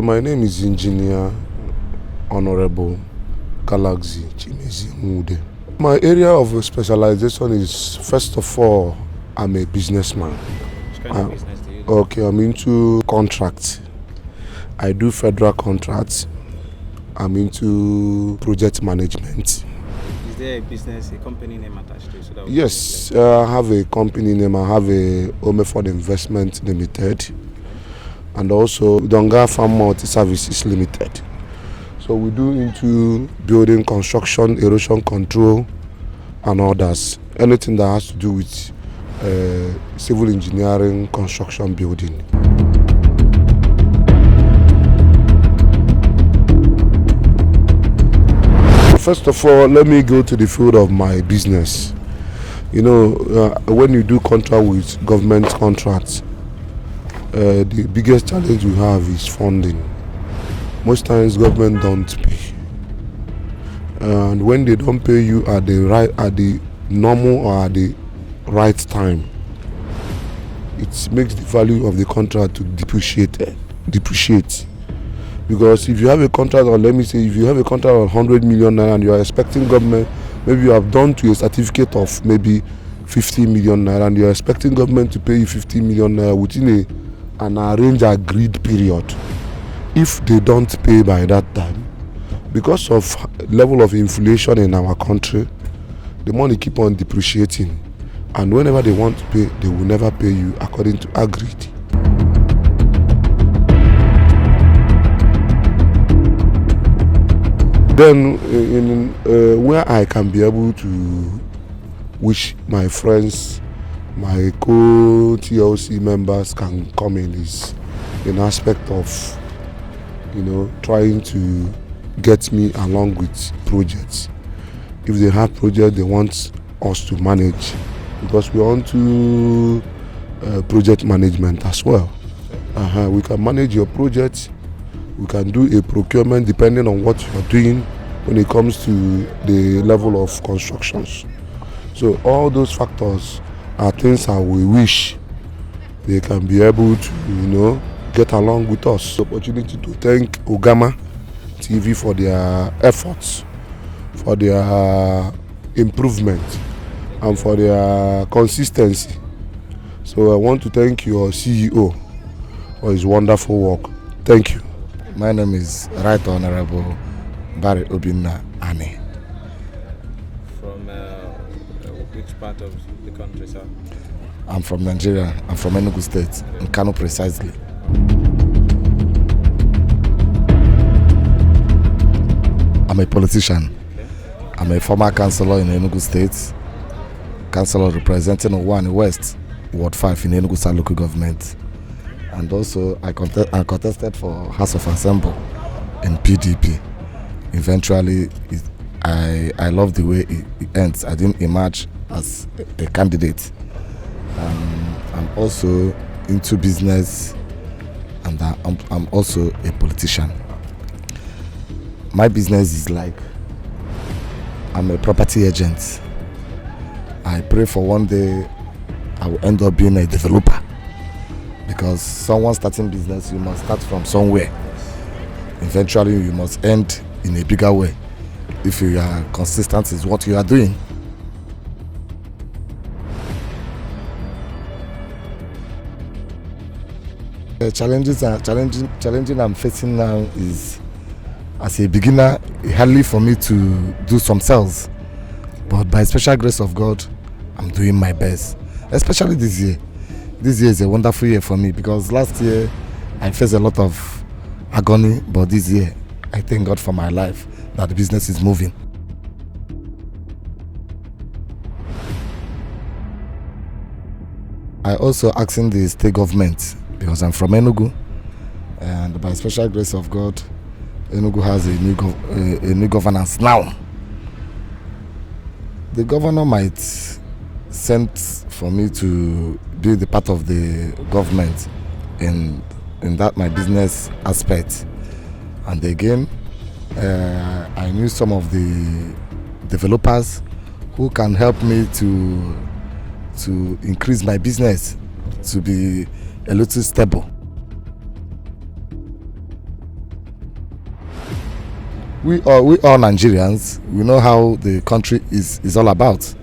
My name is Engineer Honorable Galaxy Chimezi Mude. My area of specialization is, first of all, I'm a businessman. Which kind of business do you do? Okay, I'm into contracts. I do federal contracts. I'm into project management. Is there a company name attached to it? So that Yes, I have a company name. I have a Omeford Investment Limited and also Donga Farm Multi Services Limited. So we do into building, construction, erosion control and others. Anything that has to do with civil engineering, construction, building. First of all, let me go to the field of my business. You know, when you do contract with government contracts, the biggest challenge you have is funding. Most times government don't pay, and when they don't pay you at the normal or at the right time, it makes the value of the contract to depreciate. Because if you have a contract, or let me say, if you have a contract of 100 million naira and you are expecting government, maybe you have done to a certificate of maybe 50 million naira and you are expecting government to pay you 50 million naira within an arranged agreed period. If they don't pay by that time, because of level of inflation in our country, the money keep on depreciating, and whenever they want to pay, they will never pay you according to agreed. Then where I can be able to, which my friends, my co-TLC members can come in, is an aspect of, trying to get me along with projects. If they have projects they want us to manage, because we want to project management as well. We can manage your project. We can do a procurement depending on what you are doing when it comes to the level of constructions. So all those factors are things that we wish they can be able to, get along with us. Opportunity to thank Ogama TV for their efforts, for their improvement, and for their consistency. So I want to thank your CEO for his wonderful work. Thank you. My name is Right Honorable Barry Obinna Ane. From which part of the country, sir? I'm from Nigeria. I'm from Enugu State, in Kano precisely. I'm a politician. Okay. I'm a former councillor in Enugu State, councillor representing Owani West, Ward 5 in Enugu State local government. And also I contested for House of Assembly in PDP. Eventually, I love the way it ends. I didn't emerge as a candidate. I'm also into business, and I'm also a politician. My business is like, I'm a property agent. I pray for one day I will end up being a developer. Because someone starting business, you must start from somewhere. Eventually, you must end in a bigger way if you are consistent with what you are doing. The challenging I'm facing now is, as a beginner, it's hardly for me to do some sales. But by special grace of God, I'm doing my best, especially this year. This year is a wonderful year for me, because last year I faced a lot of agony, but this year I thank God for my life, that the business is moving. I also asking the state government, because I'm from Enugu, and by special grace of God, Enugu has a new governance now. The governor might send for me to be the part of the government in that my business aspect, and again I knew some of the developers who can help me to increase my business to be a little stable. we all Nigerians, we know how the country is all about.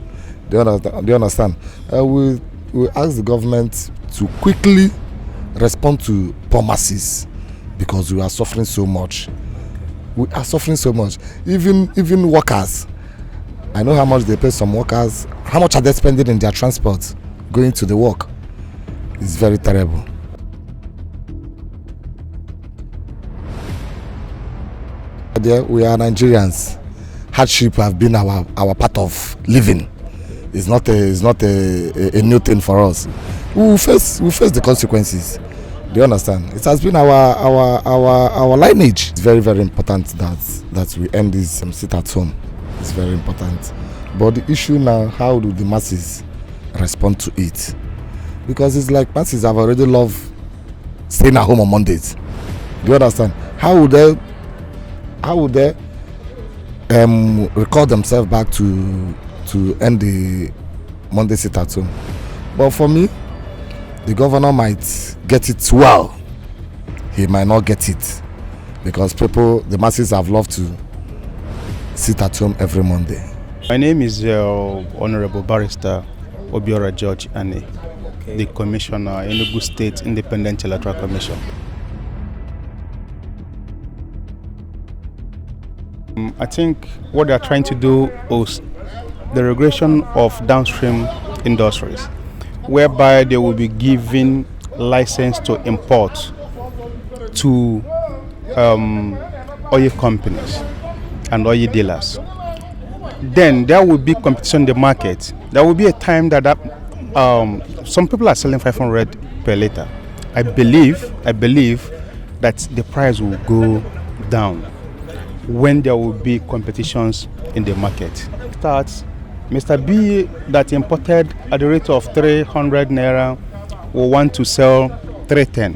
Do you understand? We ask the government to quickly respond to poor masses because we are suffering so much. We are suffering so much. Even workers. I know how much they pay some workers. How much are they spending in their transport going to the work? It's very terrible. We are Nigerians. Hardship have been our part of living. It's not a new thing for us. We will face the consequences. Do you understand? It has been our lineage. It's very, very important that we end this sit at home. It's very important. But the issue now, how do the masses respond to it? Because it's like masses have already loved staying at home on Mondays. Do you understand? How would they recall themselves back to end the Monday sit at home? But for me, the governor might get it well. He might not get it because the masses have loved to sit at home every Monday. My name is Honorable Barrister Obiora George Ane, the Commissioner in Enugu State Independent Electoral Commission. I think what they are trying to do is the regulation of downstream industries, whereby they will be given license to import to oil companies and oil dealers. Then there will be competition in the market. There will be a time that some people are selling 500 per liter. I believe that the price will go down when there will be competitions in the market. Starts Mr. B that imported at the rate of 300 naira will want to sell 310.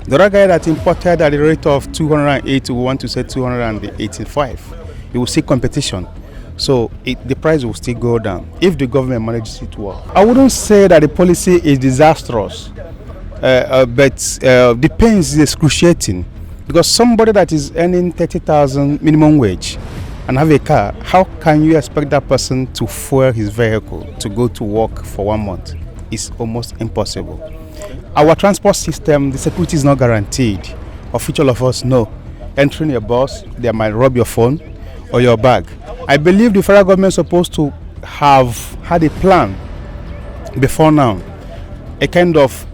The other guy that imported at the rate of 280 will want to sell 285. You will see competition. So the price will still go down if the government manages it well. I wouldn't say that the policy is disastrous, but the pain is excruciating. Because somebody that is earning 30,000 minimum wage and have a car, how can you expect that person to fuel his vehicle to go to work for 1 month? It's almost impossible. Our transport system, the security is not guaranteed. Of which all of us know. Entering a bus, they might rob your phone or your bag. I believe the federal government is supposed to have had a plan before now, a kind of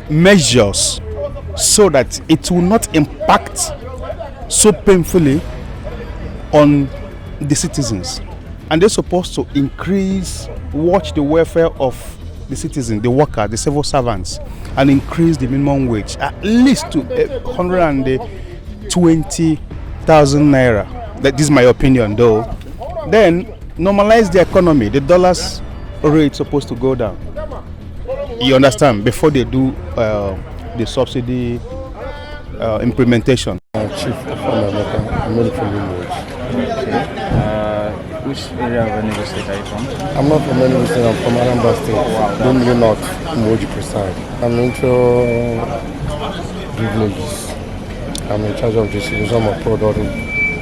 measures so that it will not impact so painfully on the citizens. And they're supposed to watch the welfare of the citizens, the workers, the civil servants, and increase the minimum wage at least to 120,000 naira. This is my opinion though. Then normalize the economy. The dollar's rate is supposed to go down. You understand? Before they do the subsidy implementation. Chief of which area of Enugu State are you from? I'm not from Enugu State, I'm from Anambra State. Oh, wow. Don't North, Moji precise. I'm into privileges. I'm in charge of distribution of product,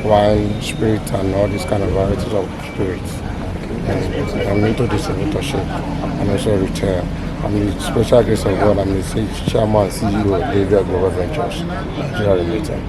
wine, spirit, and all these kind of varieties of spirits. I'm into distributorship. I'm also retail. I'm the special guest of God. I'm the chairman and CEO of Davia Global Ventures, Nigeria Limited.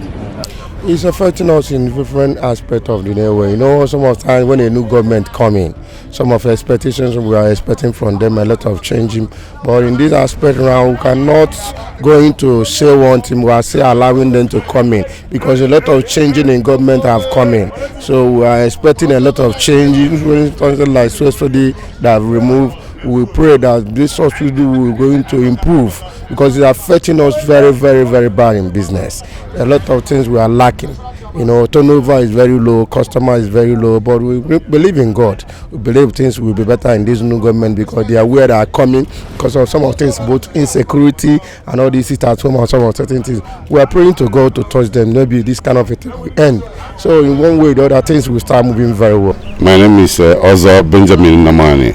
It's affecting us in different aspects of the way. You know, some of the time when a new government come in, some of the expectations we are expecting from them, a lot of changing. But in this aspect now, we cannot go into say one thing, we are still allowing them to come in because a lot of changing in government have come in. So we are expecting a lot of changes, something like subsidy that have removed. We pray that this subsidy will going to improve because it's affecting us very, very, very bad in business. A lot of things we are lacking. You know, turnover is very low, customer is very low, but we believe in God. We believe things will be better in this new government because they are aware they are coming because of some of things, both insecurity and all these sit at home and some of certain things. We are praying to God to touch them. Maybe this kind of a thing will end. So in one way or the other, things will start moving very well. My name is Ozo Benjamin Namani,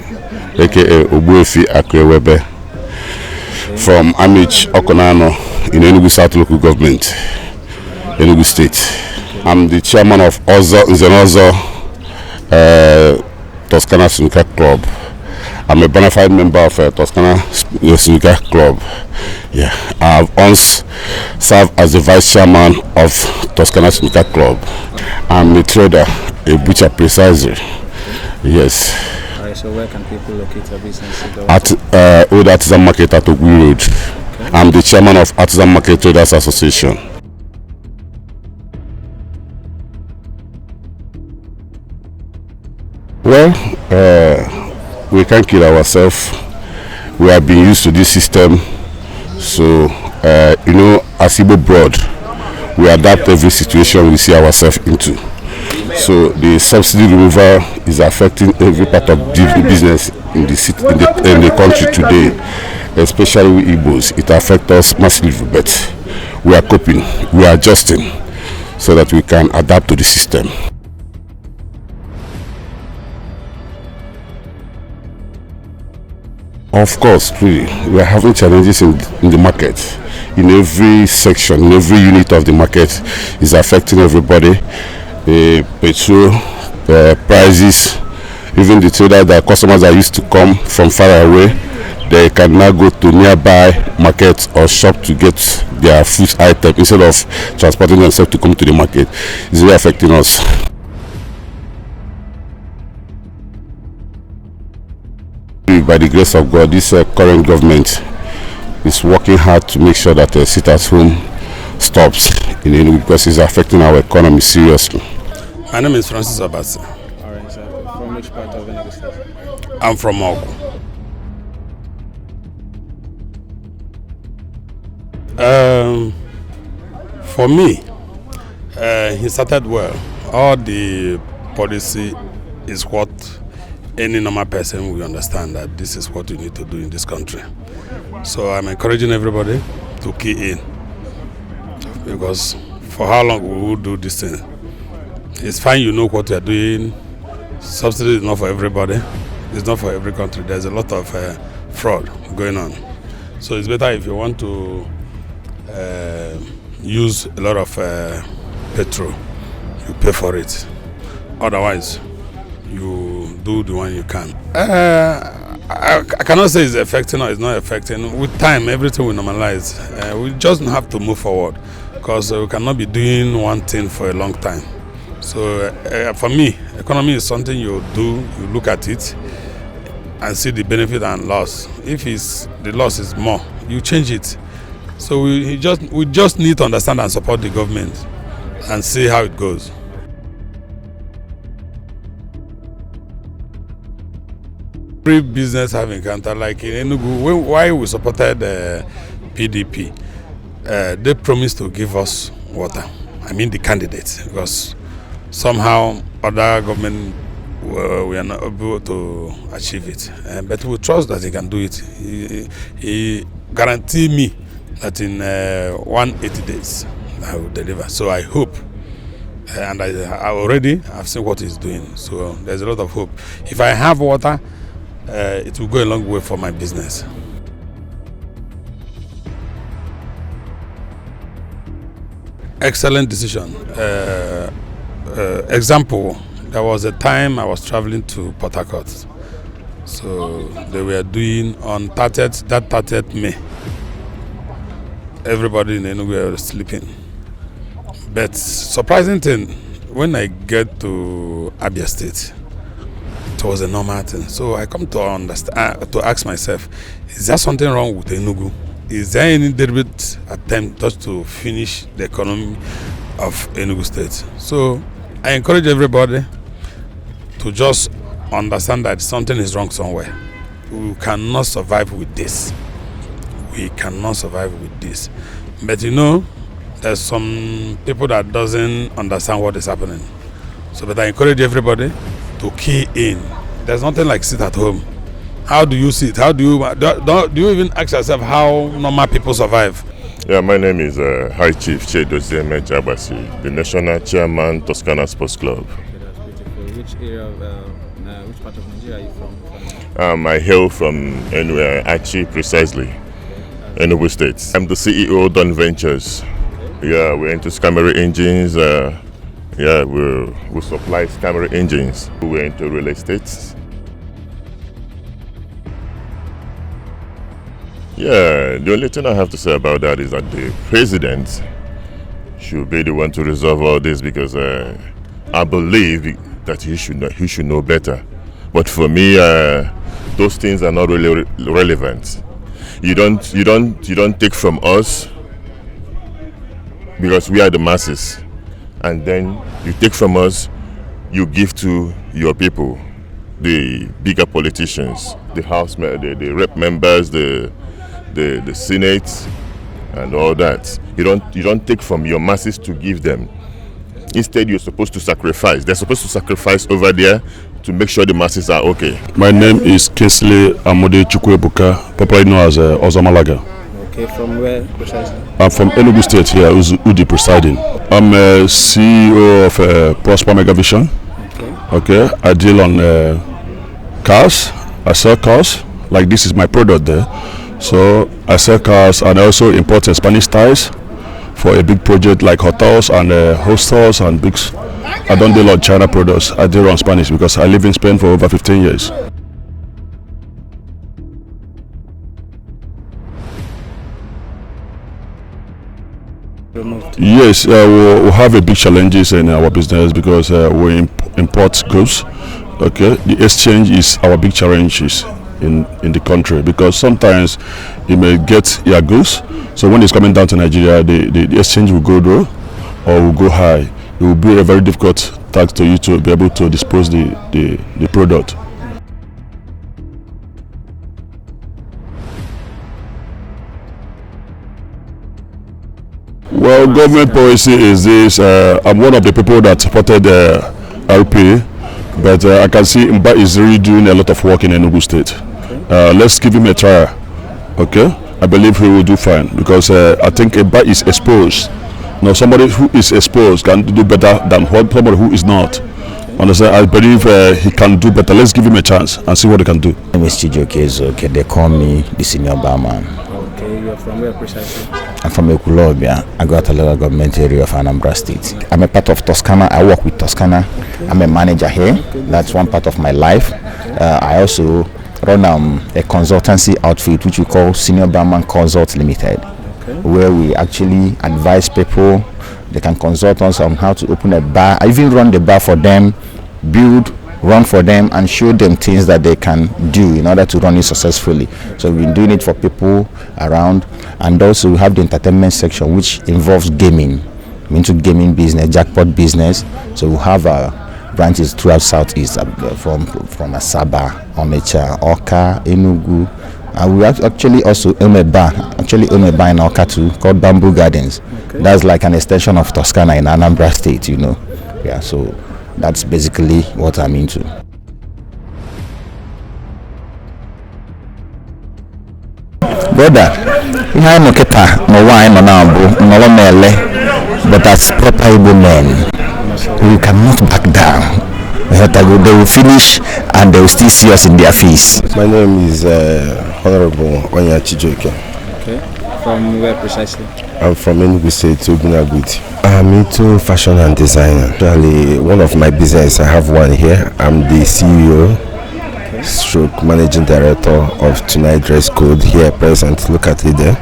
aka Obuefi Akrewebe, from Amich Okonano in Enugu South Local Government, Enugu State. I'm the chairman of Nzenozo Toscana Snooker Club. I'm a bona fide member of Toscana Snooker Club. Yeah, I've once served as the vice chairman of Toscana Snooker Club. I'm a trader, a butcher precisely. Yes. Alright, so where can people locate your business? At Old Artisan Market at Ogui Road. Okay. I'm the chairman of Artisan Market Traders Association. Well, we can't kill ourselves. We have been used to this system. So, as Igbo broad, we adapt every situation we see ourselves into. So the subsidy removal is affecting every part of the business in the country today, especially with Igbos. It affects us massively, but we are coping, we are adjusting so that we can adapt to the system. Of course, really, we are having challenges in the market. In every section, in every unit of the market, is affecting everybody. Petrol prices, even the trader that customers are used to come from far away, they can now go to nearby market or shop to get their food item instead of transporting themselves to come to the market. It's really affecting us. By the grace of God, this current government is working hard to make sure that sit at home stops because it's affecting our economy seriously. My name is Francis Abasi. Alright, sir. From which part of Enugu State? I'm from Ogu. For me, he started well. All the policy is what any normal person will understand, that this is what you need to do in this country. So I'm encouraging everybody to key in, because for how long we will do this thing? It's fine, you know what you're doing. Subsidy is not for everybody. It's not for every country. There's a lot of fraud going on. So it's better if you want to use a lot of petrol, you pay for it. Otherwise, you do the one you can. I cannot say it's affecting or it's not affecting. With time, everything will normalize. We just have to move forward, because we cannot be doing one thing for a long time. So for me, economy is something you do, you look at it and see the benefit and loss. If the loss is more, you change it. So we just need to understand and support the government and see how it goes. Every business have encountered, like in Enugu, why we supported PDP, they promised to give us water. I mean the candidates, because somehow other government we are not able to achieve it. But we trust that he can do it. He guaranteed me that in 180 days I will deliver. So I hope, and I already have seen what he's doing. So there's a lot of hope. If I have water, it will go a long way for my business. Excellent decision. Example, there was a time I was traveling to Port Harcourt. So they were doing on 30th May. Everybody in Enugu was sleeping. But surprising thing, when I get to Abia State, it was a normal thing. So I come to understand, to ask myself, is there something wrong with Enugu? Is there any deliberate attempt just to finish the economy of Enugu State? So I encourage everybody to just understand that something is wrong somewhere. We cannot survive with this. We cannot survive with this. But you know, there's some people that doesn't understand what is happening. So but I encourage everybody to key in. There's nothing like sit at home. How do you sit? How do you even ask yourself how normal people survive? Yeah, my name is High Chief Chedozie Mejabasi, the National Chairman, Toscana Sports Club. Okay, that's beautiful. Which area of, which part of Nigeria are you from? I hail from Achi, precisely, Okay. Enugu State. I'm the CEO of Don Ventures. Okay. Yeah, we're into camera engines, Yeah, we supply camera engines. We're into real estate. Yeah, the only thing I have to say about that is that the president should be the one to resolve all this, because I believe that he should know better. But for me, those things are not really relevant. You don't take from us, because we are the masses, and then you take from us, you give to your people, the bigger politicians, the house, the rep members, the senate, and all that. You don't take from your masses to give them. Instead, you're supposed to sacrifice. They're supposed to sacrifice over there to make sure the masses are okay. My name is Kesley Amode Chukwebuka, popularly known as Ozamalaga. Okay, from where precisely? I'm from Enugu State here, Udi presiding. I'm a CEO of Prosper Megavision. Okay, I deal on cars. I sell cars. Like this is my product there. So I sell cars and I also import Spanish tires for a big project like hotels and hostels and big. I don't deal on China products. I deal on Spanish because I live in Spain for over 15 years. Yes, we have a big challenges in our business because we import goods. Okay, the exchange is our big challenges in the country, because sometimes you may get your goods, so when it's coming down to Nigeria, the exchange will go low or will go high. It will be a very difficult task to you to be able to dispose the product. Well, government policy is this. I'm one of the people that supported RP, but I can see Mba is really doing a lot of work in Enugu State. Let's give him a try. Okay, I believe he will do fine, because I think Mba is exposed. Now, somebody who is exposed can do better than somebody who is not. Understand? I believe he can do better. Let's give him a chance and see what he can do. My name is Chijoke. Okay, they call me the senior barman. Okay, you're from where precisely? I'm from Ekulobia. I got a little government area of Anambra State. I'm a part of Toscana. I work with Toscana. I'm a manager here. That's one part of my life. I also run a consultancy outfit which we call Senior Barman Consult Limited, where we actually advise people. They can consult us on how to open a bar. I even run the bar for them, run for them, and show them things that they can do in order to run it successfully. So we've been doing it for people around, and also we have the entertainment section, which involves gaming. I'm into gaming business, jackpot business. So we have branches throughout Southeast, from Asaba, Onitsha, Oka, Enugu. And we actually also own a bar in Oka too, called Bamboo Gardens. That's like an extension of Toscana in Anambra State, you know. Yeah, so that's basically what I'm into. Brother, ihe anyị nọ kịta n'ụwa anyị nọ na-abụ nnọrọ na-ele, but as proper Igbo men, we cannot back down. They will finish and they will still see us in their face. My name is Honorable Onya Chijoke. Okay, from where precisely? I'm from Enugu State, Ogunagudi. I'm into fashion and design. Actually, one of my business, I have one here. I'm the CEO, stroke managing director of Tonight Dress Code here present. Look at it there.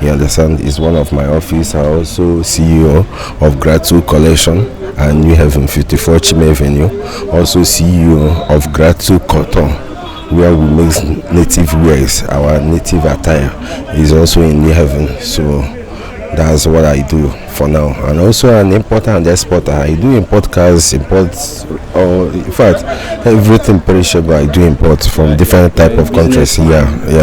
You understand? It's one of my office. I also CEO of Gratu Collection and New Heaven 54 Chime Avenue. Also CEO of Gratu Cotton, where we make native wears. Our native attire is also in New Heaven. So that's what I do for now. And also an importer and exporter. I do import cars, in fact, everything perishable I do import from different type of countries. Yeah.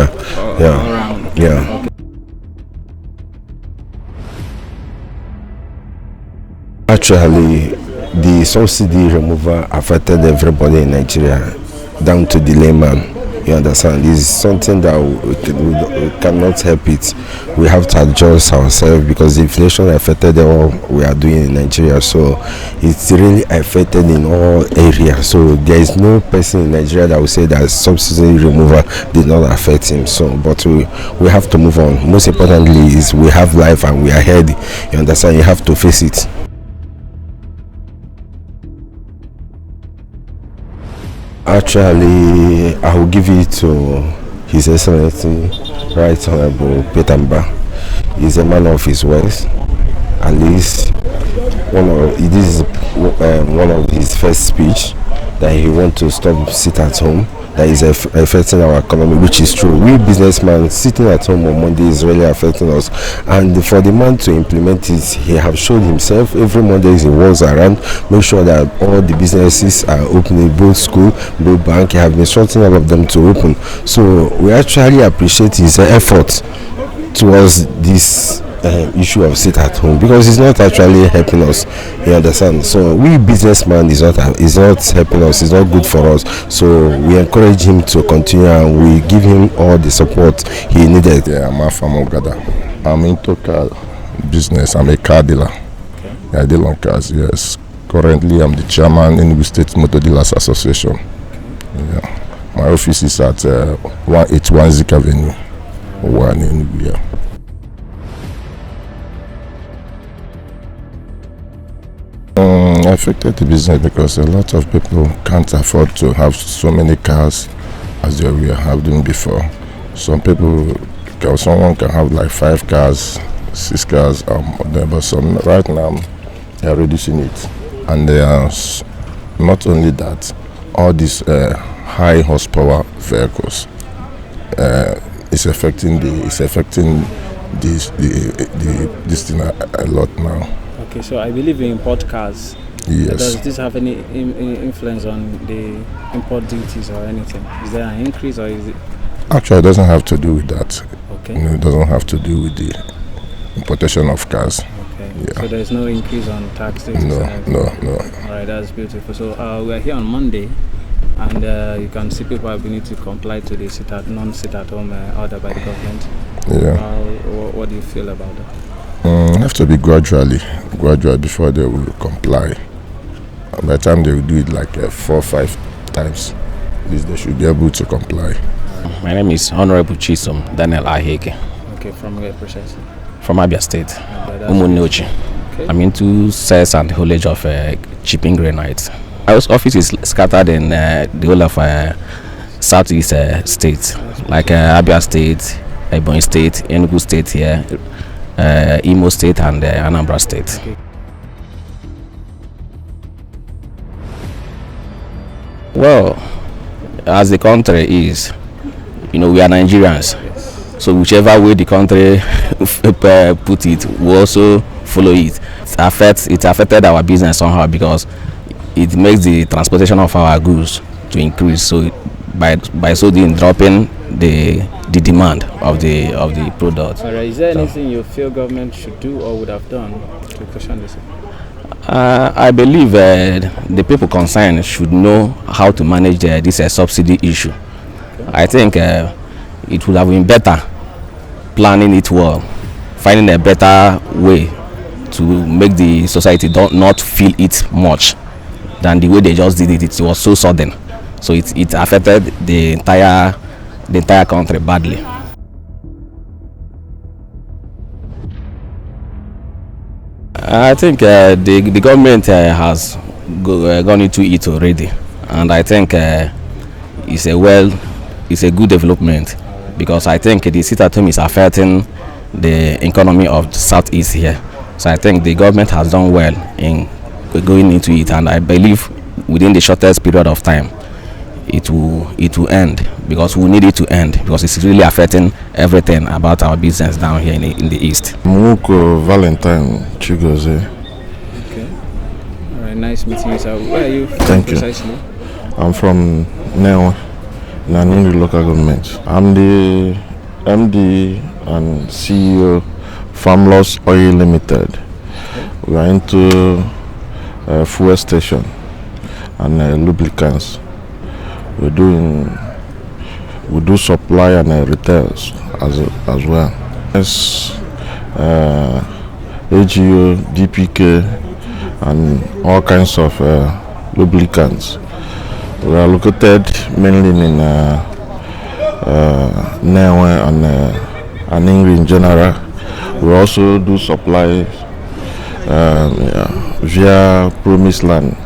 Actually, the subsidy removal affected everybody in Nigeria, down to the layman. You understand? It's something that we cannot help it. We have to adjust ourselves because the inflation affected all we are doing in Nigeria. So it's really affected in all areas. So there is no person in Nigeria that will say that subsidy removal did not affect him. So, but we have to move on. Most importantly is we have life and we are healthy. You understand? You have to face it. Actually, I will give it to His Excellency Right Honorable Peter Mba. He's a man of his words. At least this is one of his first speech that he wants to stop sit at home. That is affecting our economy, which is true. We businessmen sitting at home on Monday is really affecting us. And for the man to implement it, he have showed himself. Every Monday he walks around, make sure that all the businesses are opening, both school, both bank. He have been instructing all of them to open. So we actually appreciate his effort towards this issue of sit at home, because it's not actually helping us, you understand. So we businessman is not helping us, it's not good for us. So we encourage him to continue and we give him all the support he needed. Yeah, I'm from Ogada. I'm into car business. I'm a car dealer. Okay. I deal on cars, yes. Currently I'm the chairman in the State Motor Dealers Association. Yeah. My office is at 181 Zik Avenue, one in India. Affected the business because a lot of people can't afford to have so many cars as they were having before. Someone can have like 5 cars, 6 cars, but some right now they are reducing it, and they are not only that, all these high horsepower vehicles is affecting this thing a lot now. Okay, so I believe you import cars. Yes. Does this have any influence on the import duties or anything? Is there an increase or is it? Actually, it doesn't have to do with that. Okay. It doesn't have to do with the importation of cars. Okay. Yeah. So there's no increase on tax duties? No. All right, that's beautiful. So we are here on Monday, and you can see people have been to comply to the non-sit-at-home order by the government. Yeah. What do you feel about that? Have to be gradual before they will comply. By the time they will do it like 4 or 5 times, at least they should be able to comply. My name is Honorable Chisom Daniel Aheke. Okay, from where precisely? From Abia State, Umunochi. Okay. I'm into sales and haulage of shipping granites. Our office is scattered in the whole of southeast states, like Abia State, Ebonyi State, Enugu State here, Imo State and Anambra State. Okay. Well, as the country is, we are Nigerians, so whichever way the country put it, we also follow it. It affected our business somehow because it makes the transportation of our goods to increase. So by so doing, dropping the demand of the product. Alright, is there anything you feel government should do or would have done to cushion this? I believe the people concerned should know how to manage this subsidy issue. Okay. I think it would have been better planning it well, finding a better way to make the society not feel it much than the way they just did it. It was so sudden, so it affected the entire country badly. I think the government has gone into it already, and I think it's a good development, because I think the sit-at-home is affecting the economy of the southeast here. So I think the government has done well in going into it, and I believe within the shortest period of time it will end, because we need it to end, because it's really affecting everything about our business down here in the east. Muko Valentine Chigoze. Okay. All right, nice meeting you, sir. Where are you from? Thank precisely? You. I'm from Newa, Nanuni local government. I'm the MD and CEO Farmless Oil Limited. Okay. We are into fuel station and lubricants. We do supply and retails as well. Yes, AGO, DPK, and all kinds of lubricants. We are located mainly in Newe and Ingrid in general. We also do supply via Promised Land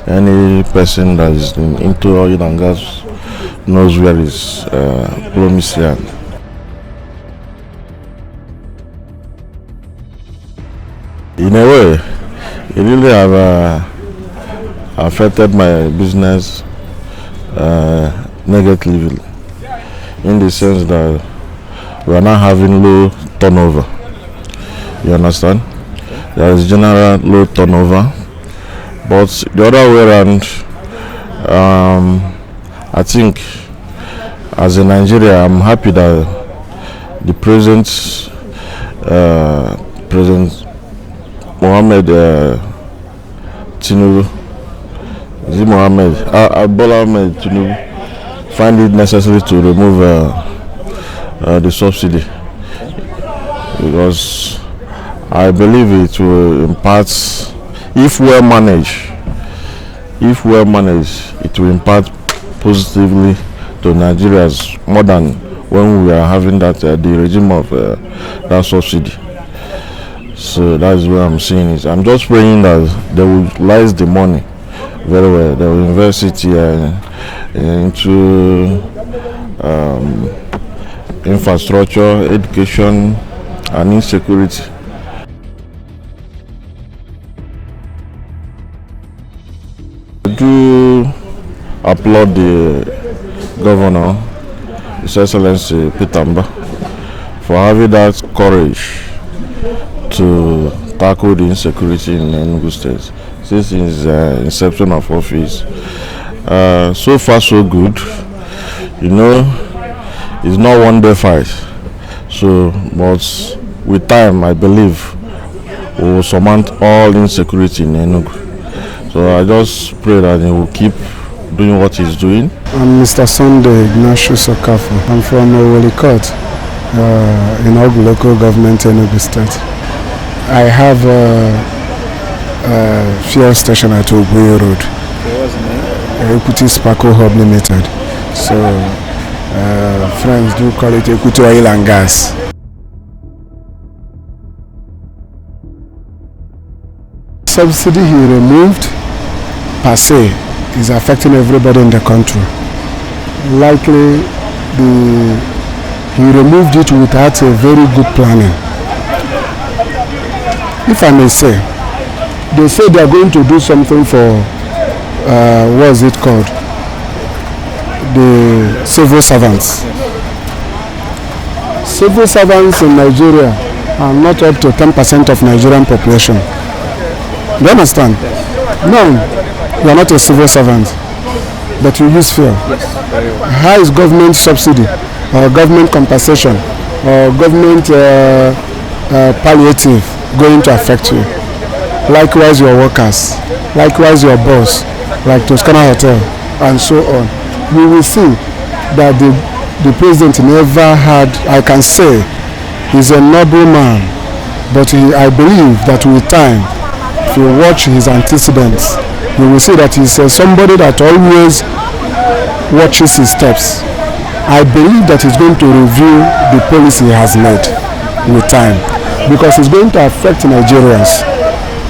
Any person that is into oil and gas knows where is Promised. In a way, it really have affected my business negatively, in the sense that we are now having low turnover. You understand? There is general low turnover, but the other way around, I think as a Nigerian, I'm happy that the President Mohammed Tinubu, Bola Ahmed Tinubu, find it necessary to remove the subsidy, because I believe it will impact, if well managed, it will impact positively to Nigerians more than when we are having that the regime of that subsidy. So that's where I'm seeing it. I'm just praying that they will utilize the money very well. They will invest it into infrastructure, education, and insecurity. I do applaud the governor, His Excellency Pitamba, for having that courage to tackle the insecurity in Enugu State since his inception of office. So far so good. You know, it's not one day fight. So, but with time, I believe we will surmount all insecurity in Enugu. So I just pray that he will keep doing what he's doing. I'm Mr. Sunday Ignatius Okafor. I'm from Owolikot, in Ogu local government, Enugu State. I have a fuel station at Oguye Road. What's the name? Equity Sparkle Hub Limited. So friends do call it Equity Oil and Gas. Subsidy he removed per se is affecting everybody in the country. Likely he removed it without a very good planning. If I may say, they say they are going to do something for what is it called? The civil servants. Civil servants in Nigeria are not up to 10% of Nigerian population. Do you understand? No, you are not a civil servant, but you use fuel. How is government subsidy or government compensation or government palliative going to affect you? Likewise your workers, likewise your boss, like Toscana Hotel and so on. You will see that the president never had, I can say, he's a noble man, but I believe that with time, if you watch his antecedents, you will see that he's somebody that always watches his steps. I believe that he's going to review the policy he has made with time, because it's going to affect Nigerians.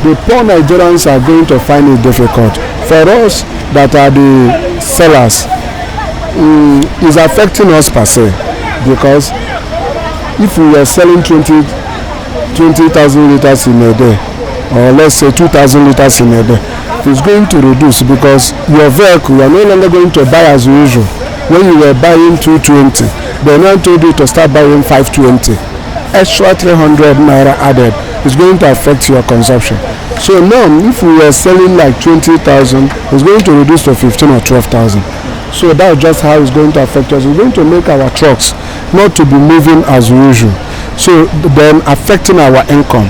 The poor Nigerians are going to find it difficult. For us that are the sellers, it's affecting us per se, because if we are selling 20,000 liters in a day, or let's say 2,000 liters in a day, it's going to reduce, because your vehicle, you are no longer going to buy as usual. When you were buying 220, they now told you to start buying 520. Extra 300 naira added is going to affect your consumption. So now, if we were selling like 20,000, it's going to reduce to 15 or 12,000. So that's just how it's going to affect us. It's going to make our trucks not to be moving as usual. So then affecting our income.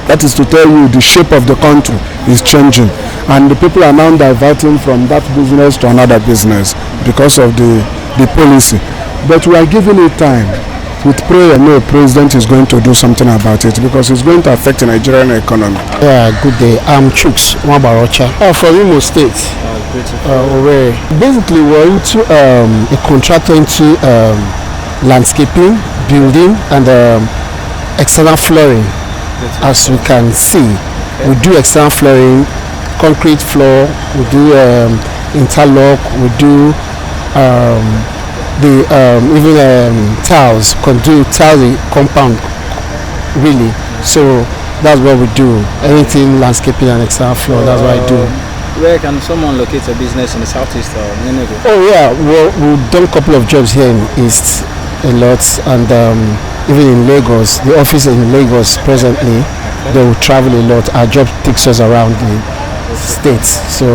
That is to tell you the shape of the country is changing, and the people are now diverting from that business to another business because of the policy. But we are giving it time. With prayer, no, president is going to do something about it, because it's going to affect the Nigerian economy. Yeah, good day. I'm Chuks Mwabarocha from Imo State. Basically, we're into a contractor into landscaping, building, and external flooring. As we can see, we do external flooring concrete floor, we do interlock, we do even tiles, do tile the compound really. So that's what we do. Anything landscaping and external floor, that's what I do. Where can someone locate a business in the southeast or Enugu? Oh yeah, well, we've done a couple of jobs here in East a lot, and even in Lagos. The office in Lagos presently, they will travel a lot. Our job takes us around the states, so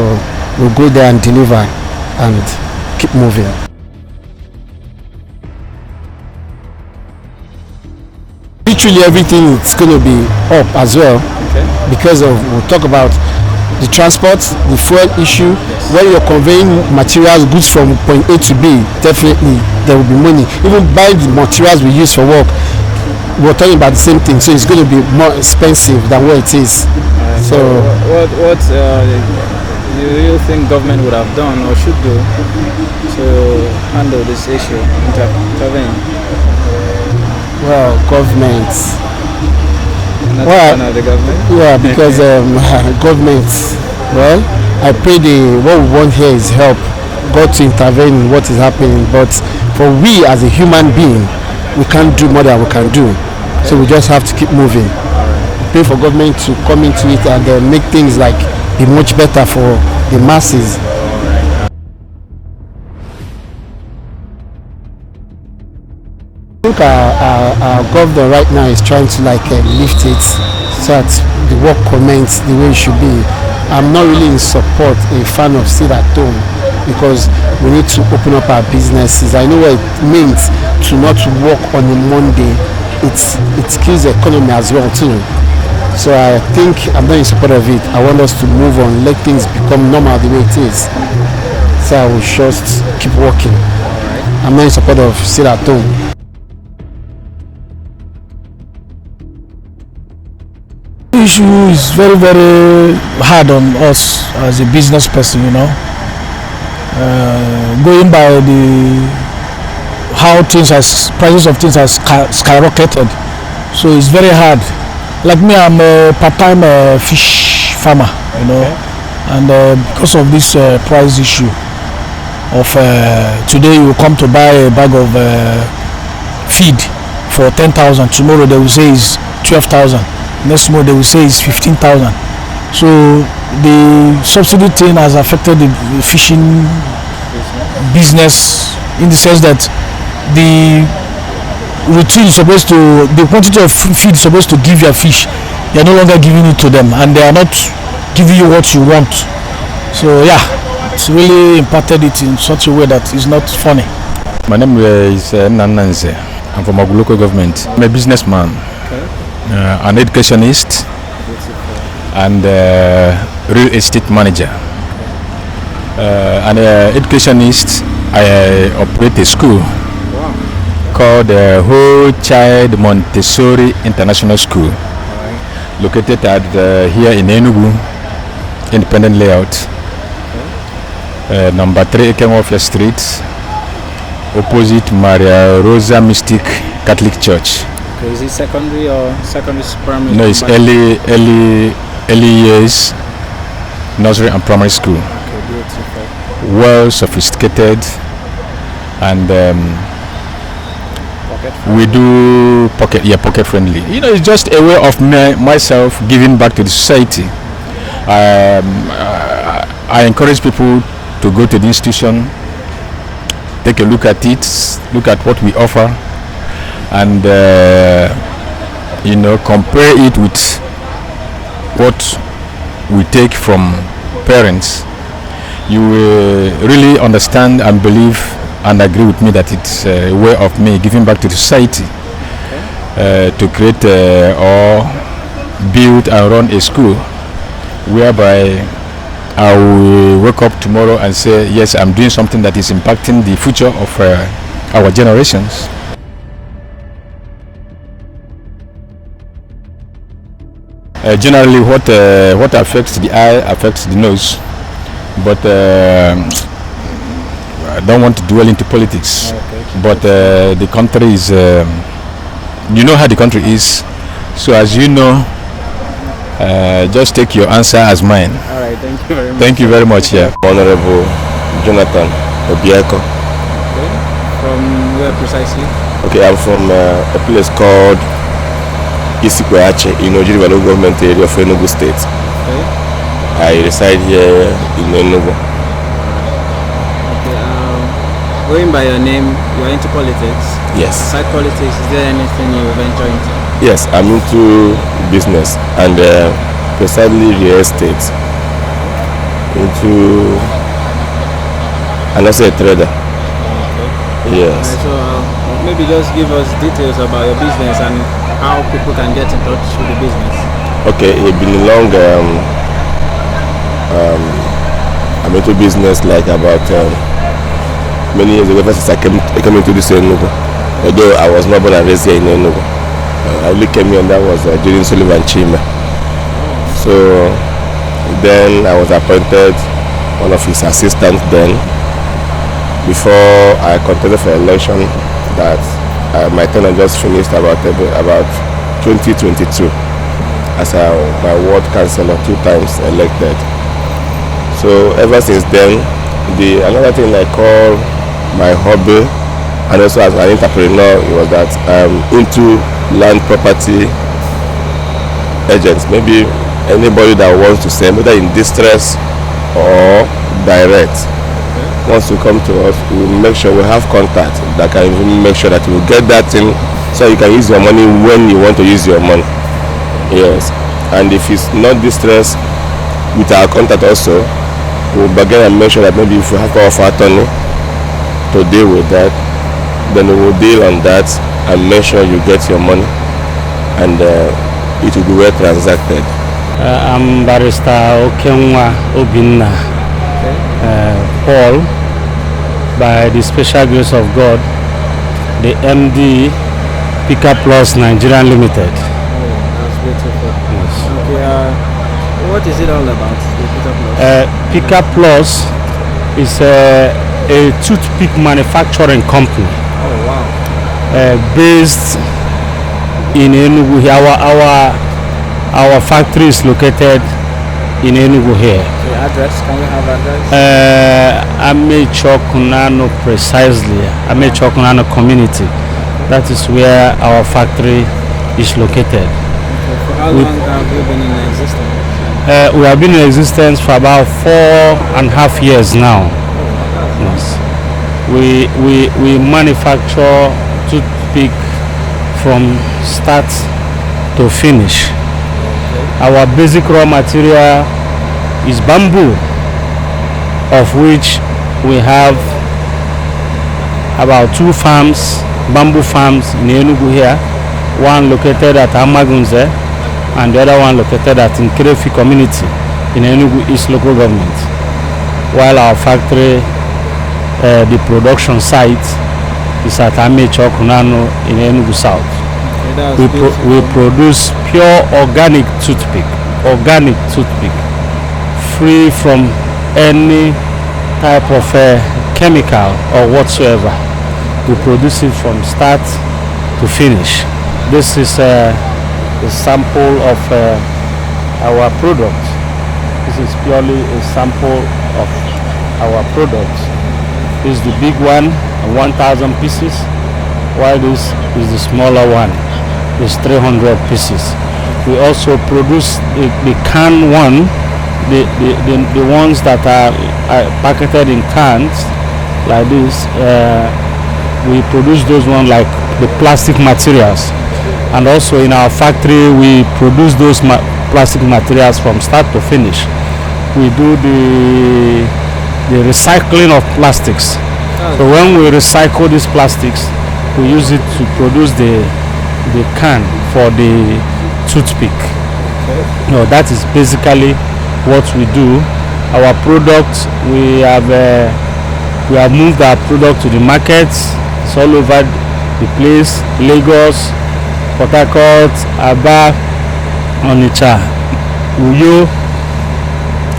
we'll go there and deliver and keep moving. Literally everything is going to be up as well, because of, we'll talk about the transport, the fuel issue. When you're conveying materials, goods from point A to B, definitely there will be money. Even buying the materials we use for work, we're talking about the same thing, so it's going to be more expensive than what it is. So what do you think government would have done or should do to handle this issue, intervene? Well, government. Not the government? Yeah, because government, well, I pray what we want here is help, God to intervene in what is happening, but for we as a human being, we can't do more than we can do. So we just have to keep moving. Pray for government to come into it and make things like be much better for the masses. I think our governor right now is trying to lift it so that the work commences the way it should be. I'm not really in support, a fan of sit at home, because we need to open up our businesses. I know what it means to not work on a Monday. It kills the economy as well too. So I think I'm not in support of it. I want us to move on, let things become normal the way it is. So I will just keep working. I'm not in support of sit at home. The issue is very, very hard on us as a business person, going by how prices of things has skyrocketed, so it's very hard. Like me, I'm a part-time fish farmer, and because of this price issue of today you come to buy a bag of feed for 10,000, tomorrow they will say it's 12,000. Next month they will say it's 15,000. So the subsidy thing has affected the fishing business in the sense that the routine is supposed to, the quantity of feed is supposed to give your fish, they are no longer giving it to them, and they are not giving you what you want. So yeah, it's really impacted it in such a way that it's not funny. My name is Nananze. I'm from Ogun local government. I'm a businessman. An educationist and real estate manager. An educationist, I operate a school called Whole Child Montessori International School, located at here in Enugu, Independent Layout, number 3 Ekenwafia Street, opposite Maria Rosa Mystic Catholic Church. Okay, is it secondary or primary? No, it's early years, nursery and primary school. Okay, beautiful. Well sophisticated, and we do pocket friendly. It's just a way of myself giving back to the society. I encourage people to go to the institution, take a look at it, look at what we offer, and compare it with what we take from parents. You will really understand and believe and agree with me that it's a way of me giving back to the society, to create or build and run a school whereby I will wake up tomorrow and say, yes, I'm doing something that is impacting the future of our generations. Generally, what affects the eye affects the nose, but I don't want to dwell into politics. But the country is, you know how the country is. So as you know, Just take your answer as mine. All right, thank you very much. Thank you very much. Yeah. Honorable Jonathan Obieko. Okay. From where precisely? Okay, I'm from a place called Isikweache in Ojiri local government area of Enugu State. Okay. I reside here in Enugu. Okay. Going by your name, you are into politics. Yes. Aside politics, is there anything you venture into? Yes, I'm into business and precisely real estate. Into and also a trader. Okay. Yes. So maybe just give us details about your business and how people can get in touch with the business. Okay, it's been long. I'm into business like about many years ago. Since I came into this Enugu, although I was not born and raised here in Enugu. I only came here and that was during Sullivan Chima. So then I was appointed one of his assistants then. Before I contested for election, that my tenure just finished about 2022 as my ward councillor 2 times elected. So ever since then, another thing I call my hobby and also as an entrepreneur was that I'm into land property agents. Maybe anybody that wants to sell, whether in distress or direct, wants to come to us, we will make sure we have contact that can even make sure that we get that thing so you can use your money when you want to use your money. Yes. And if it's not distress, with our contact also, we'll begin and make sure that maybe if we have power of attorney to deal with that, then we will deal on that and make sure you get your money and it will be well transacted. I'm Barrister Okenwa Obinna Paul, by the special grace of God, the MD Pika Plus Nigerian Limited. Oh, that's beautiful. Yes. Okay, what is it all about, the Pika Plus? Pika Plus is a toothpick manufacturing company. Oh, wow. Based in Enugu. Our factory is located in Enugu here. The address, can we have address? Amecho Kunano precisely. Amecho Kunano community. That is where our factory is located. Okay. For how long have you been in existence? We have been in existence for about 4.5 years now. Yes. We manufacture toothpick from start to finish. Our basic raw material is bamboo, of which we have about 2 farms, bamboo farms in Enugu here, one located at Amagunze and the other one located at Nkirefi community in Enugu East local government, while our factory, the production site, is at Amecho Kunano in Enugu South. We produce pure organic toothpick, free from any type of chemical or whatsoever. We produce it from start to finish. This is a sample of our product. This is purely a sample of our product. This is the big one, 1,000 pieces, while this is the smaller one. Is 300 pieces. We also produce the can one, the ones that are packeted in cans like this. We produce those ones like the plastic materials, and also in our factory we produce those plastic materials from start to finish. We do the recycling of plastics. So when we recycle these plastics, we use it to produce the can for the toothpick. Okay. No, that is basically what we do. Our products, we have moved our product to the markets. It's all over the place: Lagos, Port Harcourt, Aba, Onitsha, Uyo,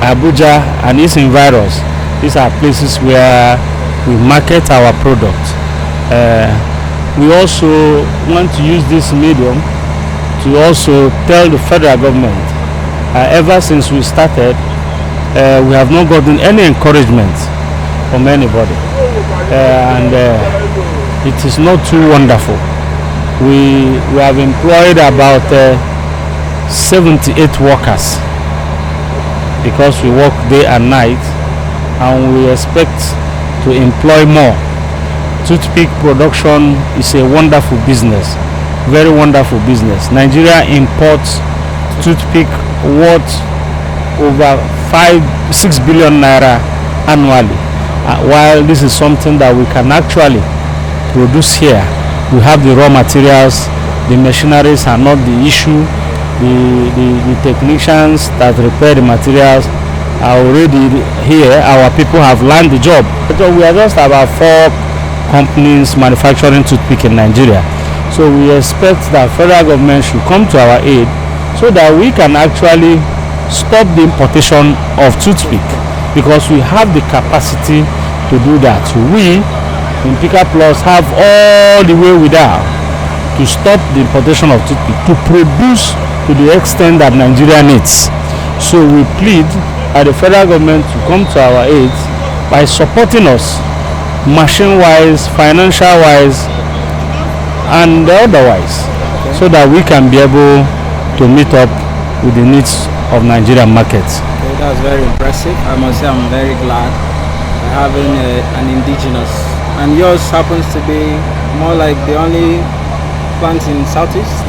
Abuja, and its environs. These are places where we market our product. We also want to use this medium to also tell the federal government Ever since we started, we have not gotten any encouragement from anybody, and it is not too wonderful. We have employed about 78 workers because we work day and night, and we expect to employ more. Toothpick production is a wonderful business, very wonderful business. Nigeria imports toothpick worth over 5-6 billion naira annually, while this is something that we can actually produce here. We have the raw materials, the machineries are not the issue. The technicians that repair the materials are already here. Our people have learned the job. So we are just about 4 companies manufacturing toothpick in Nigeria. So we expect that federal government should come to our aid so that we can actually stop the importation of toothpick, because we have the capacity to do that. We in Pika Plus have all the way without to stop the importation of toothpick, to produce to the extent that Nigeria needs. So we plead at the federal government to come to our aid by supporting us machine-wise, financial-wise, and otherwise, so that we can be able to meet up with the needs of Nigerian markets. Okay, that's very impressive. I must say I'm very glad having an indigenous, and yours happens to be more like the only plant in Southeast?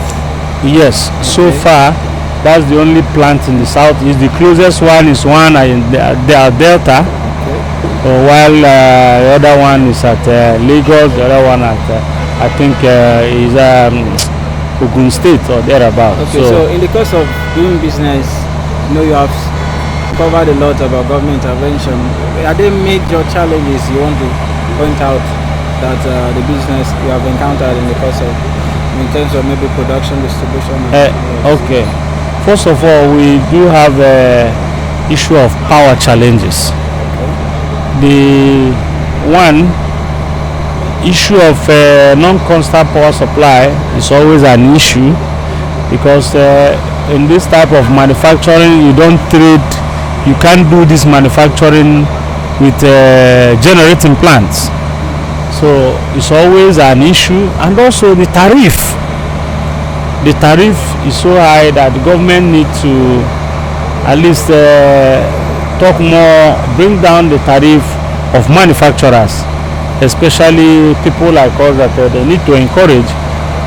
Yes, okay. So far that's the only plant in the Southeast. The closest one is one in the Delta, okay. While the other one is at Lagos, the other one at I think is Ogun State or thereabout. Okay, so in the course of doing business, you have covered a lot about government intervention. Are there major challenges you want to point out that the business you have encountered in the course of, in terms of maybe production, distribution? Okay, first of all, we do have issue of power challenges. Okay. The one issue of non-constant power supply is always an issue, because in this type of manufacturing you can't do this manufacturing with generating plants. So it's always an issue. And also the tariff is so high that the government needs to at least talk more, bring down the tariff of manufacturers, especially people like us that they need to encourage,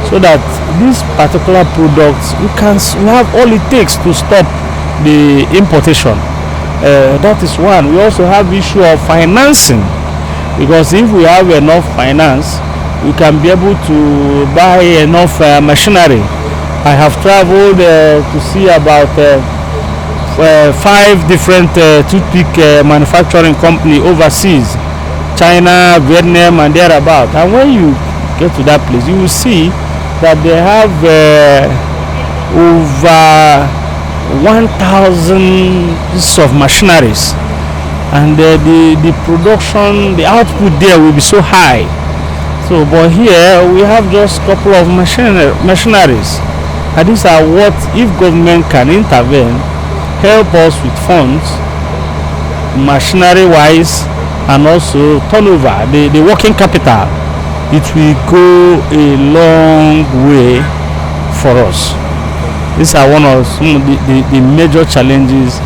so that these particular products we have all it takes to stop the importation. That is one. We also have issue of financing, because if we have enough finance, we can be able to buy enough machinery. I have traveled to see about 5 different toothpick manufacturing company overseas, China, Vietnam, and thereabout. And when you get to that place, you will see that they have over 1,000 pieces of machineries, and the production, the output there will be so high. So, but here we have just a couple of machineries, and these are what, if government can intervene, help us with funds, machinery-wise, and also turnover, the working capital, it will go a long way for us. These are one of some of the major challenges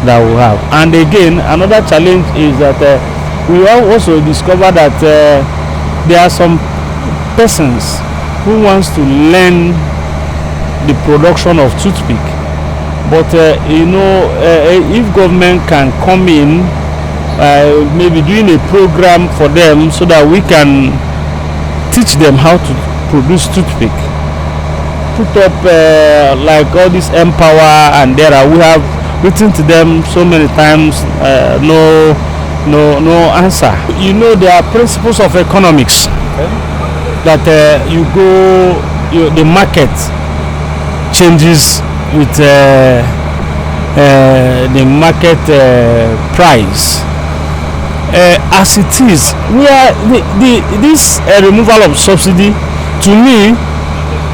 that we have. And again, another challenge is that we have also discovered that there are some persons who wants to learn the production of toothpick. But if government can come in, maybe doing a program for them so that we can teach them how to produce toothpick, put up like all this Empower, and we have written to them so many times, no answer. There are principles of economics, okay, that the market changes with the market price. As it is, this removal of subsidy, to me,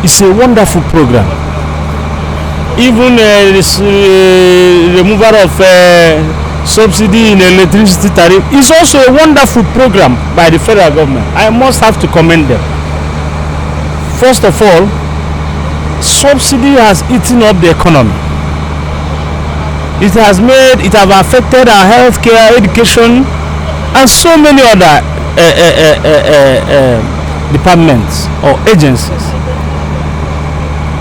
is a wonderful program. even this removal of subsidy in electricity tariff is also a wonderful program by the federal government. I must have to commend them. First of all, subsidy has eaten up the economy. It has affected our healthcare, education, and so many other departments or agencies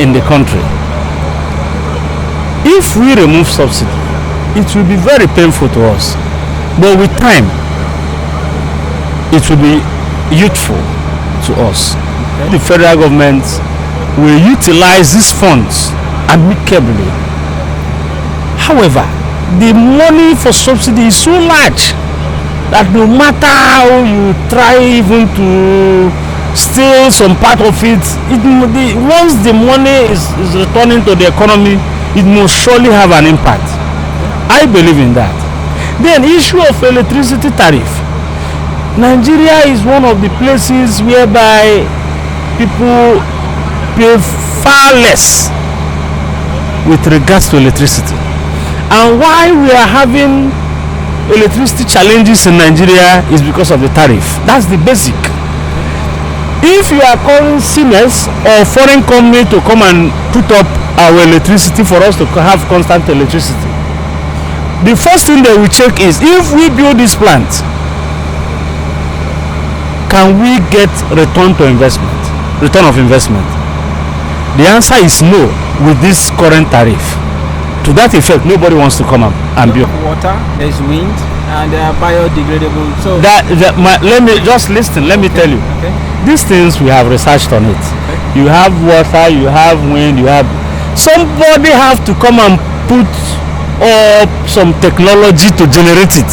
in the country. If we remove subsidy, it will be very painful to us, but with time it will be useful to us. The federal government will utilize these funds amicably. However, the money for subsidy is so large that no matter how you try even to steal some part of it, once the money is returning to the economy, it must surely have an impact. I believe in that. Then issue of electricity tariff. Nigeria is one of the places whereby people pay far less with regards to electricity. And why we are having electricity challenges in Nigeria is because of the tariff. That's the basic. If you are calling Siemens or foreign company to come and put up our electricity for us to have constant electricity, the first thing they will check is, if we build this plant, can we get return of investment? The answer is no with this current tariff. To that effect, nobody wants to come up and build. Water, there's wind, and they are biodegradable. So let me just listen. Let me tell you. Okay. These things we have researched on it. Okay. You have water, you have wind, you have. Somebody have to come and put up some technology to generate it.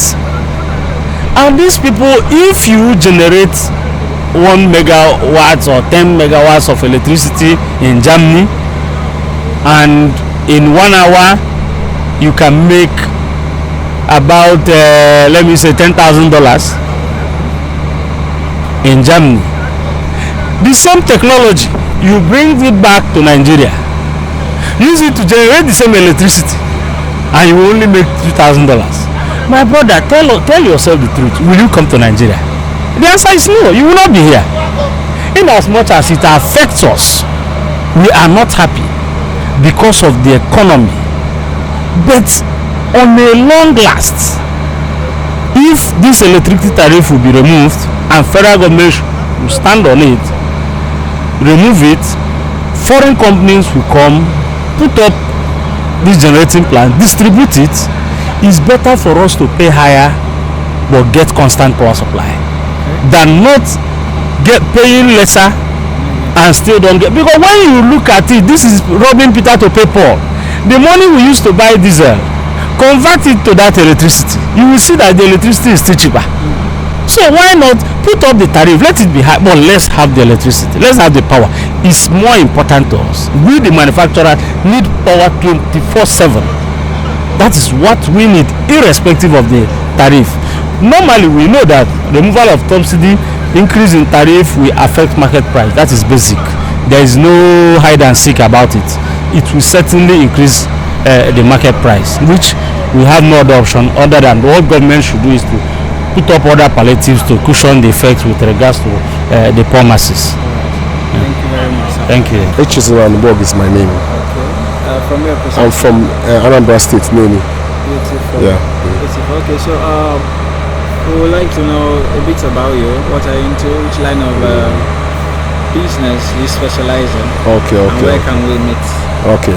And these people, if you generate 1 megawatts or 10 megawatts of electricity in Germany, and in 1 hour you can make about let me say $10,000 in Germany. The same technology, you bring it back to Nigeria, use it to generate the same electricity, and you will only make $2,000. My brother, tell yourself the truth. Will you come to Nigeria? The answer is no. You will not be here. In as much as it affects us, we are not happy because of the economy. But on a long last, if this electricity tariff will be removed and federal government will stand on it, remove it, foreign companies will come, put up this generating plant, distribute it. It's better for us to pay higher but get constant power supply than not paying lesser and still don't get. Because when you look at it, this is robbing Peter to pay Paul. The money we used to buy diesel, convert it to that electricity, you will see that the electricity is still cheaper. So why not put up the tariff, let it be high, but let's have the electricity, let's have the power. It's more important to us. We the manufacturer need power 24/7. That is what we need, irrespective of the tariff. Normally we know that removal of subsidy, increase in tariff will affect market price. That is basic. There is no hide and seek about it. It will certainly increase the market price, which we have no other option other than what government should do is to put up other palliatives to cushion the effects with regards to the poor masses. Thank you very much, sir. Thank you. H.Is.Borg is my name. From your perspective? I'm from Anambra State, Nini. Beautiful. Yeah. Beautiful. Okay, so we would like to know a bit about you. What are you into? Which line of business you specialize in? Okay. And where can we meet? Okay.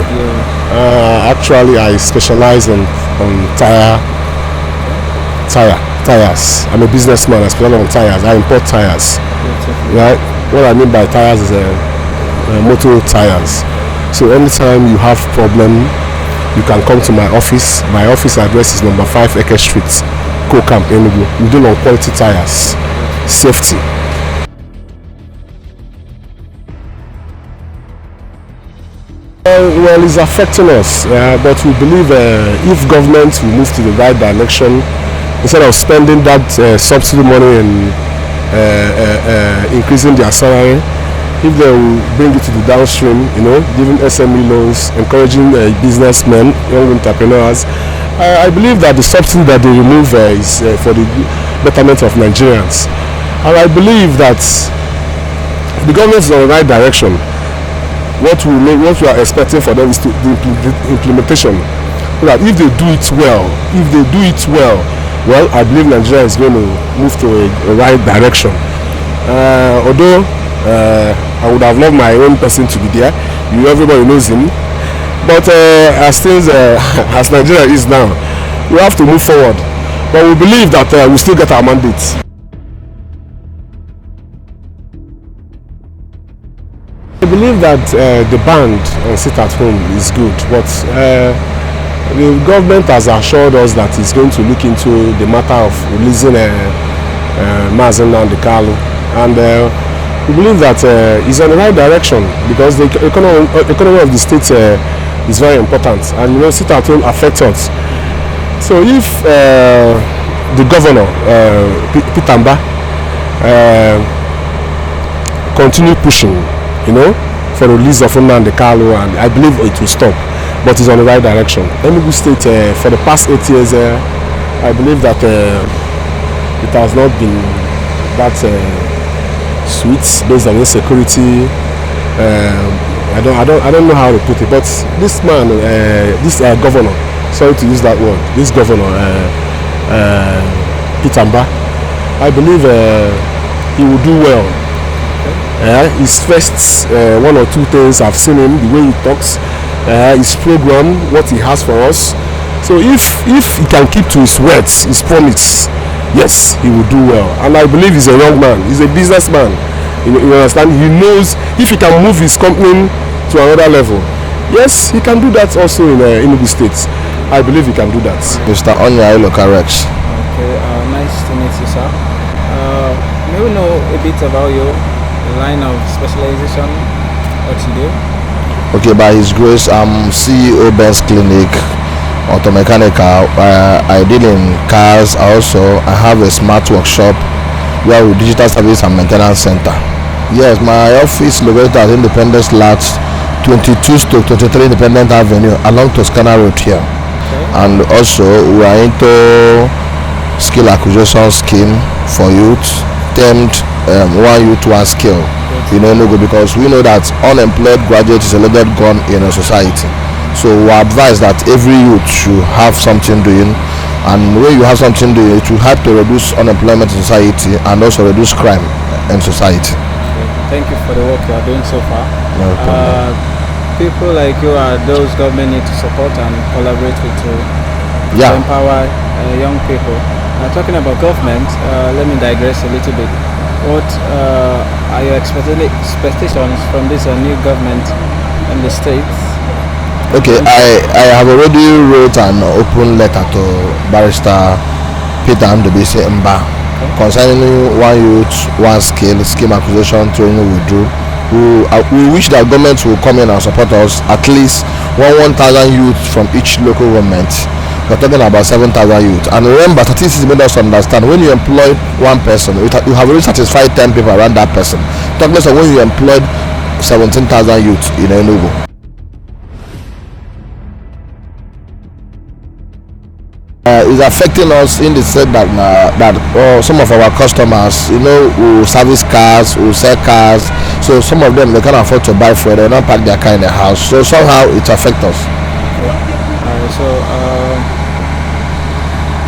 Actually, I specialize on tires. I'm a businessman. I specialize on tires. I import tires. Beautiful. Right. What I mean by tires is motor tires. So anytime you have problem, you can come to my office. My office address is number 5 Eke Street, Co-Camp, Enugu. We do on quality tires, safety. Well, it's affecting us, but we believe if government will move to the right direction, instead of spending that subsidy money and increasing their salary, if they will bring it to the downstream, giving SME loans, encouraging businessmen, young entrepreneurs, I believe that the subsidy that they remove is for the betterment of Nigerians. And I believe that the government is on the right direction. What we are expecting for them is the implementation. So that if they do it well, well, I believe Nigeria is going to move to a right direction. Although I would have loved my own person to be there, everybody knows him. But as Nigeria is now, we have to move forward. But we believe that we still get our mandates. I believe that the ban on sit at home is good, but the government has assured us that it's going to look into the matter of releasing Mazen and the Kalu, and we believe that it's on the right direction because the economy of the state is very important, and sit at home affects us. So if the governor Pitamba continue pushing, for the release of Nnamdi Kanu, and I believe it will stop, but it's on the right direction. Enugu State for the past 8 years, I believe that it has not been that sweet based on insecurity. I don't know how to put it, but this man, this governor, sorry to use that word, this governor Pitamba, I believe he will do well. His first 1 or 2 things, I've seen him, the way he talks, his program, what he has for us. So if he can keep to his words, his promise, yes, he will do well. And I believe he's a young man, he's a businessman. You understand? He knows if he can move his company to another level. Yes, he can do that also in Enugu State. I believe he can do that. Mr. Onyailo corrects. Okay, nice to meet you, sir. May we know a bit about you? Line of specialization, what you do? Okay, by His Grace, I'm CEO Ben's Clinic, auto mechanical. I deal in cars. I have a smart workshop where we digital service and maintenance center. Yes, my office located at Independence Lot 22-23 Independent Avenue along Toscana Road here. Okay. And also we are into skill acquisition scheme for youth termed one youth one skill because we know that unemployed graduate is a loaded gun in a society, so we advise that every youth should have something doing, and when you have something doing, it will help to reduce unemployment in society and also reduce crime in society. Thank you for the work you are doing so far. No problem. People like you are those government need to support and collaborate with to empower young people. Talking about government, let me digress a little bit. What are your expectations from this new government in the states? Okay, I have already wrote an open letter to Barrister Peter Ndobisi Mba concerning one youth, one skill, scheme acquisition training we do. We wish that government will come in and support us, at least 1,000 youth from each local government. We're talking about 7,000 youth. And remember, statistics made us understand when you employ one person, you have already satisfied 10 people around that person. Talk less of when you employed 17,000 youth in Enugu. It's affecting us in the sense that some of our customers, will service cars, will sell cars. So some of them, they can't afford to buy fuel, they don't park their car in the house. So somehow it affects us.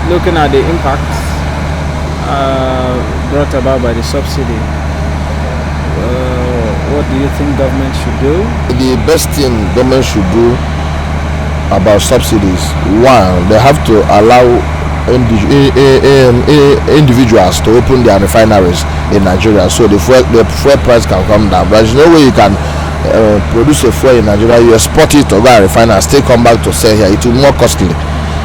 Looking at the impact brought about by the subsidy, what do you think government should do? The best thing government should do about subsidies, one, they have to allow individuals to open their refineries in Nigeria, so the fuel price can come down. But there's no way you can produce a fuel in Nigeria, you export it to go and refine and still come back to sell here. It will be more costly.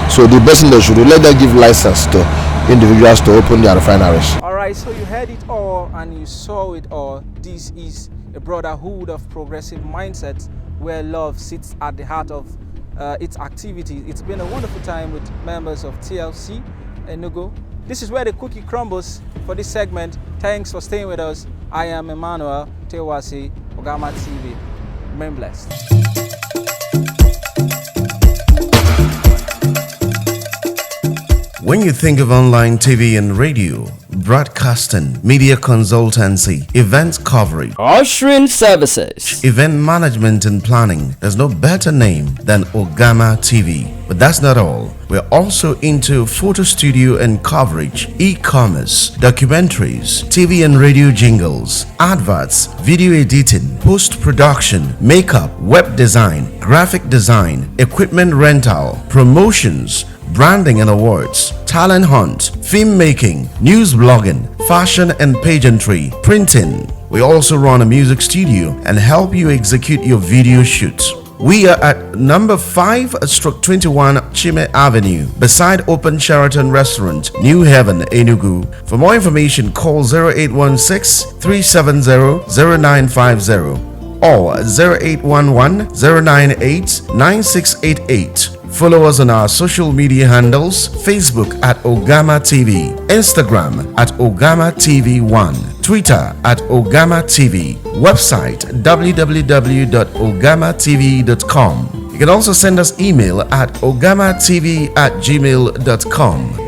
So the best thing they should do, let them give license to individuals to open their refineries. Alright, so you heard it all and you saw it all. This is a brotherhood of progressive mindset where love sits at the heart of its activities. It's been a wonderful time with members of TLC Enugu This is where the cookie crumbles for this segment. Thanks for staying with us. I am Emmanuel Tewasi, Ogama TV. Remain blessed. When you think of online TV and radio, broadcasting, media consultancy, event coverage, ushering services, event management and planning, there's no better name than Ogama TV. But that's not all. We're also into photo studio and coverage, e-commerce, documentaries, TV and radio jingles, adverts, video editing, post-production, makeup, web design, graphic design, equipment rental, promotions, branding and awards, talent hunt, film making, news blogging, fashion and pageantry, printing. We also run a music studio and help you execute your video shoots. We are at number 5/21 Chime Avenue, beside Open Sheraton Restaurant, New Haven, Enugu. For more information, call 0816-370-0950 or 0811-098-9688. Follow us on our social media handles: Facebook at Ogama TV, Instagram at Ogama TV1, Twitter at Ogama TV, website www.ogamatv.com. You can also send us email at ogamatv@gmail.com.